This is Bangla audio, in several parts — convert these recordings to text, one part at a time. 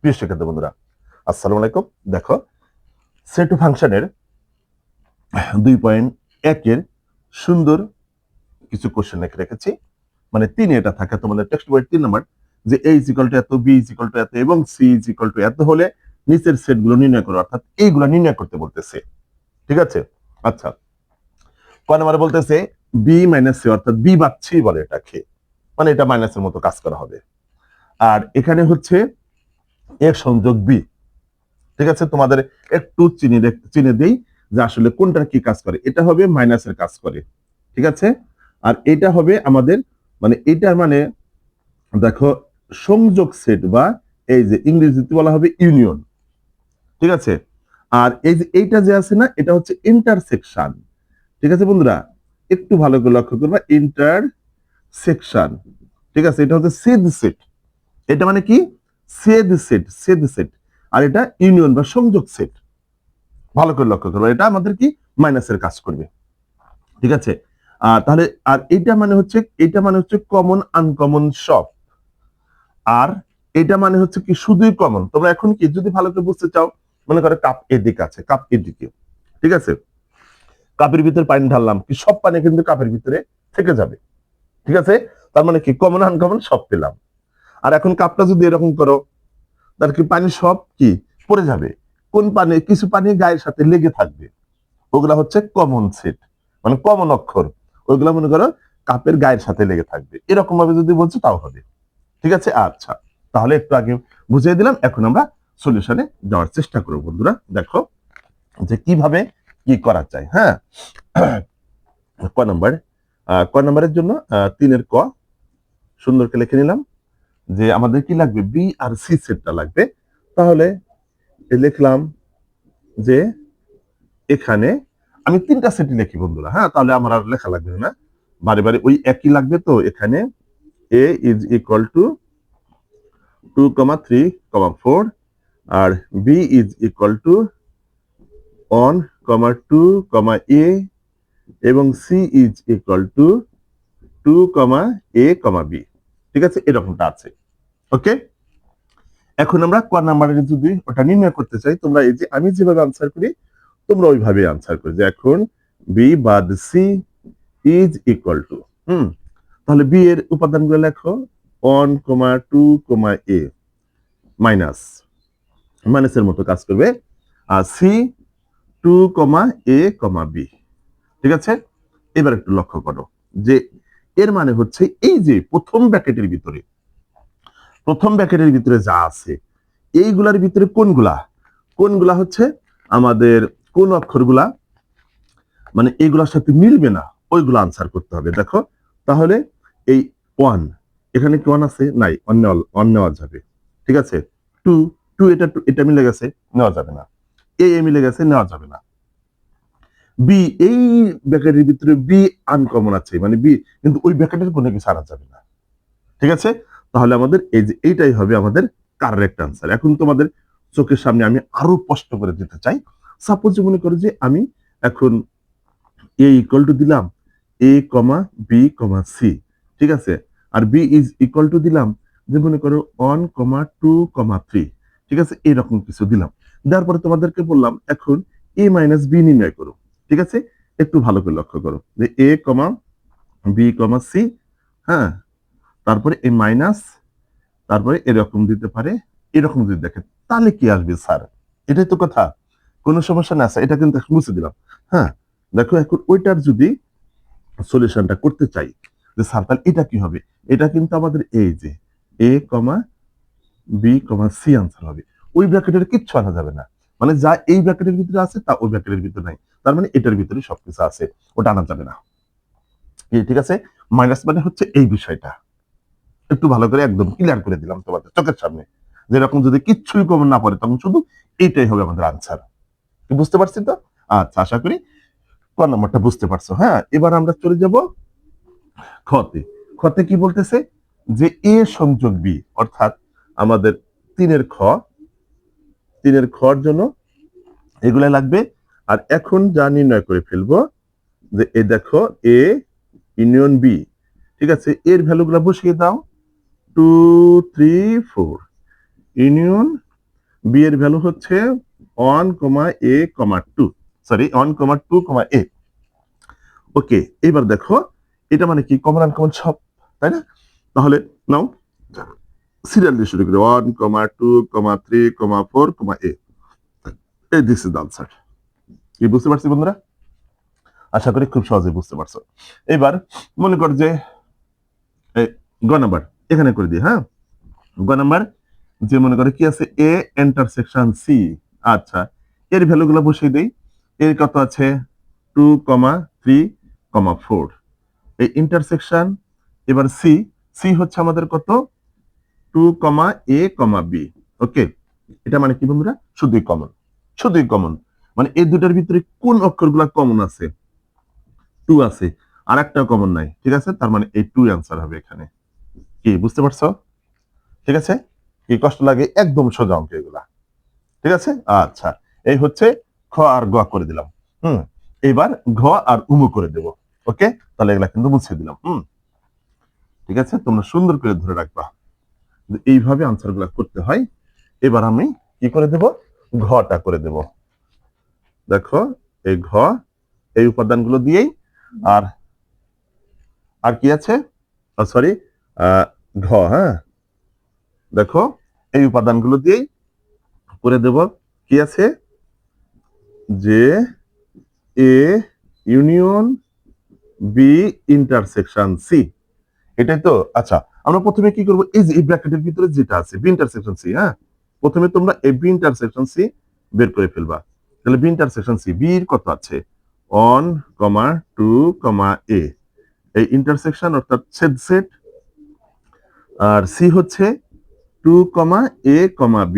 প্রিয় শিক্ষার্থী বন্ধুরা, আসসালামু আলাইকুম। দেখো, সেট ফাংশনের 2.1 সুন্দর কিছু কোশ্চেন লিখে রেখেছি। মানে 3 এটা থাকে তোমাদের টেক্সট বইয়ের 3 নাম্বার, যে a ইজ ইকুয়াল টু এত, b ইজ ইকুয়াল টু এত এবং c ইজ ইকুয়াল টু এত হলে নিচের সেটগুলো নির্ণয় করো, অর্থাৎ এইগুলা নির্ণয় করতে বলতেছে। ঠিক আছে? আচ্ছা, কয় নাম্বারে বলতেছে b মাইনাস c, অর্থাৎ b বাদ c বলে এটাকে, মানে এটা মাইনাসের মতো কাজ করা হবে। আর এখানে হচ্ছে a সংযোগ b। ঠিক আছে, তোমাদের একটু চিনে দেই যে আসলে কোনটার কি কাজ করে। এটা হবে মাইনাসের কাজ করে, ঠিক আছে। আর এটা হবে আমাদের, মানে এটার মানে দেখো সংযোগ সেট, বা এই যে ইংরেজিতে বলা হবে ইউনিয়ন। ঠিক আছে, আর এই যে এইটা যে আছে না, এটা হচ্ছে ইন্টারসেকশন। ঠিক আছে বন্ধুরা, একটু ভালো করে লক্ষ্য করবা, ইন্টারসেকশন। ঠিক আছে, এটা হচ্ছে ছেদ সেট। এটা মানে কি? ছেদ সেট। আর এটা ইউনিয়ন বা সংযোগ সেট। ভালো করে লক্ষ্য করবো, এটা আমাদের কি মাইনাসের কাজ করবে। ঠিক আছে, তাহলে আর এটা মানে হচ্ছে কমন আনকমন সব। আর এটা মানে হচ্ছে কি শুধুই কমন। তোমরা এখন কি যদি ভালো করে বুঝতে চাও, মনে করো কাপ এদিকে আছে, কাপ এদিকে। ঠিক আছে, কাপের ভিতরে পানি ঢাললাম, কি সব পানি কিন্তু কাপের ভিতরে থেকে যাবে। ঠিক আছে, তার মানে কি কমন আনকমন সব পেলাম। আর এখন কাপটা যদি এরকম করো, তার কি পানি সব কি পড়ে যাবে? কোন পানি? কিছু পানি গায়ের সাথে লেগে থাকবে, ওগুলা হচ্ছে কমন সেট, মানে কমন অক্ষর। ওইগুলা মনে করো কাপের গায়ের সাথে লেগে থাকবে, এরকম ভাবে যদি বলছো তাও হবে। ঠিক আছে, আচ্ছা, তাহলে একটু আগে বুঝিয়ে দিলাম। এখন আমরা সলিউশনে যাওয়ার চেষ্টা করব বন্ধুরা। দেখো যে কিভাবে কি করা যায়। হ্যাঁ, ক নাম্বার, ক নাম্বারের জন্য 3-এর ক সুন্দর করে লিখে নিলাম যে আমাদের কি লাগবে, বি আর সি সেটটা লাগবে। তাহলে লিখলাম যে এখানে আমি 3টা সেটই লিখি বন্ধুরা। হ্যাঁ, তাহলে আমার আর লেখা লাগবে না, বারে বারে ওই একই লাগবে। তো এখানে a ইজ ইকুয়াল টু 2,3,4, আর b is equal to 1,2,a, এবং c is equal two 2,a,b। ঠিক আছে, এরকমটা আছে। ওকে, এখন আমরা ক নাম্বারের যদি ওটা নির্ণয় করতে চাই, তোমরা এই যে আমি যেভাবে আনসার করি তোমরা ওইভাবে আনসার করি, যে এখন b বাদ c ইজ ইকুয়াল টু, তাহলে বি এর উপাদানগুলো লেখো, 1,2,a মাইনাস, মাইনাসের মতো কাজ করবে, আর সি 2,a,b। ঠিক আছে, এবার একটু লক্ষ্য করো যে এর মানে হচ্ছে এই যে প্রথম ব্র্যাকেটের ভিতরে যা আছে, এইগুলার ভিতরে কোনগুলা কোনগুলা হচ্ছে আমাদের কোন অক্ষরগুলা মানে এইগুলার সাথে মিলবে না, ওইগুলো আনসার করতে হবে। দেখো, তাহলে এই 1, এখানে কি 1 আছে? নাই, অন নেওয়া যাবে। ঠিক আছে, 2, এটা মিলে গেছে, নেওয়া যাবে না। এ মিলে গেছে, নেওয়া যাবে না। বি, এই ব্র্যাকেটের ভিতরে বি আনকমন আছে, মানে বি, কিন্তু ওই ব্র্যাকেটের কোনো কিছু আনা যাবে না। ঠিক আছে, তাহলে আমাদের এই যে এইটাই হবে আমাদের কারেক্ট আনসার। এখন তোমাদের চোখের সামনে আমি আরো স্পষ্ট করে দিতে চাই। সাপোজ মনে করো যে আমি এখন এ ইকুয়াল টু দিলাম এ কমা বি কমা সি। ঠিক আছে, আর বি ইজ ইকুয়াল টু দিলাম যে মনে করো 1,2,3। ঠিক আছে, এরকম কিছু দিলাম। দেওয়ার পরে তোমাদেরকে বললাম এখন এ মাইনাস বি নির্ণয় করো। ঠিক আছে, একটু ভালো করে লক্ষ্য করো যে এ কমা বি কমা সি। হ্যাঁ, তারপরে এই মাইনাস, তারপরে এরকম দিতে পারে, এরকম যদি দেখে তাহলে কি আসবে স্যার? এটাই তো কথা, কোনো সমস্যা না স্যার, এটা কিন্তু মুছে দিলাম। হ্যাঁ, দেখো এখন ওইটার যদি সলিউশনটা করতে চাই যে স্যার তাহলে এটা কি হবে, এটা কিন্তু আমাদের এই যে এ কমা বি কমা সি আনসার হবে। ওই ব্র্যাকেটের কিচ্ছু আনা যাবে না, মানে যা এই ব্র্যাকেটের ভিতরে আছে তা ওই ব্র্যাকেটের ভিতরে নাই, তার মানে এটার ভিতরে সবকিছু আছে, ওটা আনা যাবে না। ঠিক আছে, মাইনাস মানে হচ্ছে এই বিষয়টা একটু ভালো করে একদম ক্লিয়ার করে দিলাম তোমাদের চোখের সামনে। যেরকম যদি কিচ্ছুই কমন না পড়ে তখন শুধু এইটাই হবে আমাদের আনসার। বুঝতে পারছি তো? আচ্ছা, আশা করি ক নাম্বারটা বুঝতে পারছো। হ্যাঁ, এবার আমরা চলে যাব খতে। খতে কি বলতেছে যে এ সংযোগ বি, অর্থাৎ আমাদের 3-এর খর জন্য এগুলা লাগবে। আর এখন যা নির্ণয় করে ফেলবো যে এ দেখো এ ইউনিয়ন বি। ঠিক আছে, এর ভ্যালুগুলা বসিয়ে দাও, 2, 3, 4 ইউনিয়ন বি এর ভ্যালু হচ্ছে 1,a,2, সরি 1,2,a। ওকে, এবার দেখো এটা মানে কি কমন আনকমন সব, তাই না? তাহলে নাও সিরিয়াল দিয়ে শুরু করি 1,2,3,4,a। এই দিস ইজ দ্য আনসার। কি বুঝতে পারছি বন্ধুরা? আশা করি খুব সহজে বুঝতে পারছো। এবার মনে কর যে গ নাম্বার এখানে করে দিই, হ্যাঁ। গ নাম্বার যে মনে করে কি আছে এ ইন্টারসেকশন সি। আচ্ছা, এর ভ্যালুগুলো বসিয়ে দেই। এর কত আছে 2,3,4। এই ইন্টারসেকশন এবার সি, সি হচ্ছে আমাদের কত 2,a,b। ওকে, এটা মানে কি বন্ধুরা শুধুই কমন, শুধুই কমন। মানে এই দুটার ভিতরে কোন অক্ষরগুলা কমন আছে? 2 আছে, আর একটা কমন নাই, ঠিক আছে? তার মানে এই 2 অ্যান্সার হবে এখানে। কি বুঝতে পারছো? ঠিক আছে, কি কষ্ট লাগে? একদম সোজা অঙ্ক এগুলা, ঠিক আছে? আচ্ছা, এই হচ্ছে খ আর গ করে দিলাম। এবার ঘ আর উমু করে দেব। ওকে, তাহলে এগুলা কিন্তু মুছে দিলাম। ঠিক আছে, তোমরা সুন্দর করে ধরে রাখবা এইভাবে আনসার গুলা করতে হয়। এবার আমি কি করে দেব? ঘটা করে দেব। দেখো এই ঘ, এই উপাদানগুলো দিয়েই, আর আর কি আছে, সরি ঘ, হ্যাঁ। দেখো এই উপাদানগুলো দিয়েই করে দেব। কি আছে যে A union B intersection C, এটাই তো। আচ্ছা, আমরা প্রথমে কি করব? এই যে এই ব্র্যাকেটের ভিতরে যেটা আছে বি ইন্টারসেকশন সি, হ্যাঁ, প্রথমে তোমরা এই বি ইন্টারসেকশন সি বের করে ফেলবা। তাহলে বি ইন্টারসেকশন সি, বি এর কত আছে 1,2,a। এই ইন্টারসেকশন অর্থাৎ ছেদ সেট, আর সি হচ্ছে 2,a,b।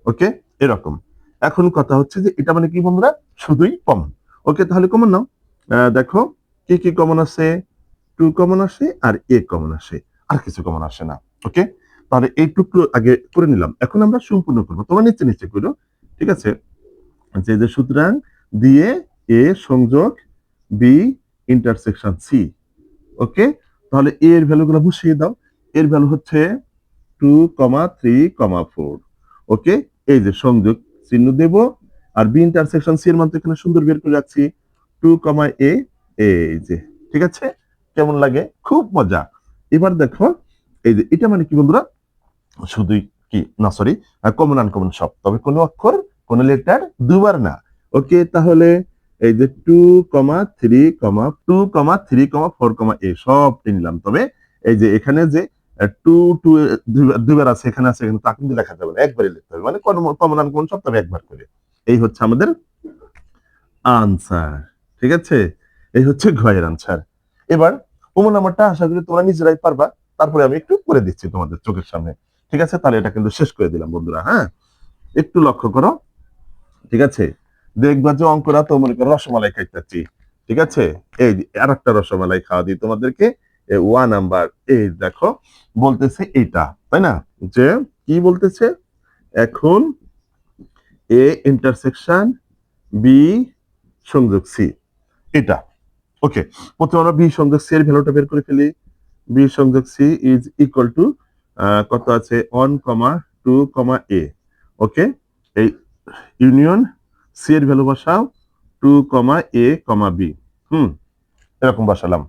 ওকে, এরকম। এখন কথা হচ্ছে যে এটা মানে কি বন্ধুরা শুধুই কমন। ওকে, তাহলে কমন নাও। দেখো কি কি কমন আছে, 2 কমন আসে আর এ কমন আসে, আর কিছু কমন আসে না। ওকে, তাহলে এই টুকরো আগে করে নিলাম। এখন আমরা সম্পূর্ণ করবো, তোমরা নিচে নিচে করো। ঠিক আছে, যে সুতরাং দিয়ে এ সংযোগ বি ইন্টারসেকশন সি। ওকে, তাহলে এ এর ভ্যালুগুলো বসিয়ে দাও। এর ভ্যালু হচ্ছে 2,3,4। ওকে, এই যে সংযোগ চিহ্ন দেব, আর বি ইন্টারসেকশন সি এর মান তো এখানে সুন্দর বের করে রাখছি 2,a। এই যে, ঠিক আছে, কেমন লাগে? খুব মজা। এবার দেখো এই যে এটা মানে কি বন্ধুরা শুধুই কি না, সরি কমন আনকমন সব, তবে কোনো অক্ষর কোন লেটার দুবার না। ওকে, তাহলে এই যে 2,3,4,a সব নিলাম, তবে এই যে এখানে যে টু টু দুবার আছে, এখানে আছে, এখানে তা কিন্তু লেখা যাবে না, একবারই লিখতে হবে। মানে কমন আনকমন সব, তবে একবার করে। এই হচ্ছে আমাদের আনসার। ঠিক আছে, এই হচ্ছে ঘয়ের আনসার। এবার প্রমাণ নাম্বারটা আশা করি তোমরা নিজেরাই পারবা, তারপরে আমি একটু করে দিচ্ছি তোমাদের চোখের সামনে। ঠিক আছে, তাহলে এটা কিন্তু শেষ করে দিলাম বন্ধুরা। হ্যাঁ, একটু লক্ষ্য করো। ঠিক আছে, দেখবা যে অঙ্করা তো মনে করো রসমালাই খাইতেছি। ঠিক আছে, এই আর একটা রসমালাই খাওয়া দিই তোমাদেরকে। ওয়ান নাম্বার, এই দেখো বলতেছে এইটা, তাই না? যে কি বলতেছে এখন এ ইন্টারসেকশন বি সংযোগ সি, এটা। ওকে, প্রথমে আমরা বি সংযোগ সি এর ভ্যালুটা বের করে ফেলি। বি সংযোগ সি ইজ ইকুয়াল টু কত আছে 1,2,a। ওকে, এই ইউনিয়ন সি এর ভ্যালু বসাও 2,a,b। এরকম বসালাম।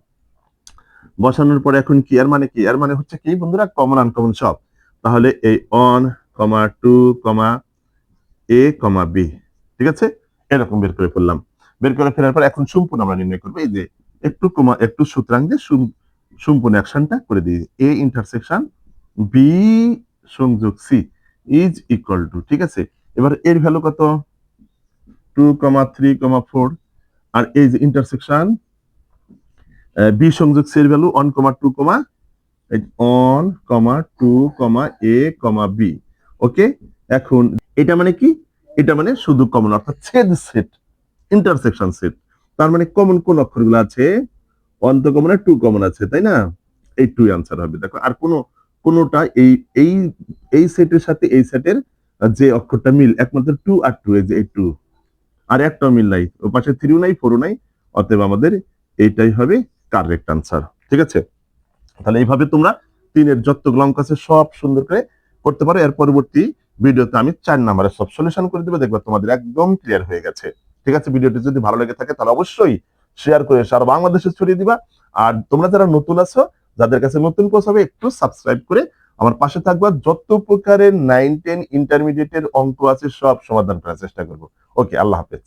বসানোর পরে এখন কি এর মানে কি? এর মানে হচ্ছে কি বন্ধুরা কমন আনকমন সব। তাহলে এই 1,2,a,b, ঠিক আছে, এরকম বের করে ফেললাম। বের করে ফেলার পর এখন সম্পূর্ণ আমরা নির্ণয় করবো। এই যে একটু কমা একটু সুতরাং দিয়ে সম্পূর্ণ অ্যাকশনটা করে দিই। এ ইন্টারসেকশন বি সংযোগ সি ইজ ইকুয়াল টু, ঠিক আছে, এবার এর ভ্যালু কত 2,3,4, আর এই যে ইন্টারসেকশন বি সংযোগ সি এর ভ্যালু 1,2,a,b। ওকে, এখন এটা মানে কি? এটা মানে শুধু কমন অর্থাৎ ছেদ সেট, ইন্টারসেকশন সেট। তার মানে কমন কোন অক্ষরগুলো আছে? 1 তো কমন আর 2 কমন আছে, তাই না? এই 2 আনসার হবে। দেখো আর কোনটা এই এই এই সেটের সাথে এই সেটের যে অক্ষরটা মিল একমাত্র 2 আর 2, এই যে এই 2, আর একটাও মিল নাই, ও পাশে 3ও নাই 4ও নাই। অতএব আমাদের এইটাই হবে কারেক্ট আনসার। ঠিক আছে, তাহলে এইভাবে তোমরা 3 এর যতগুলো অঙ্ক আছে সব সুন্দর করে করতে পারো। এর পরবর্তী ভিডিওতে আমি 4 নম্বরে সব সলিউশন করে দেবো, দেখবে তোমাদের একদম ক্লিয়ার হয়ে গেছে। ঠিক আছে, ভিডিওটি যদি ভালো লেগে থাকে তাহলে অবশ্যই শেয়ার করে সারা বাংলাদেশে ছড়িয়ে দিবা। আর তোমরা যারা নতুন আছো, যাদের কাছে নতুন পৌঁছাবে, একটু সাবস্ক্রাইব করে আমার পাশে থাকবা। যত প্রকারের 9, 10 ইন্টারমিডিয়েটের অঙ্ক আছে সব সমাধান করার চেষ্টা করবো। ওকে, আল্লাহ হাফেজ।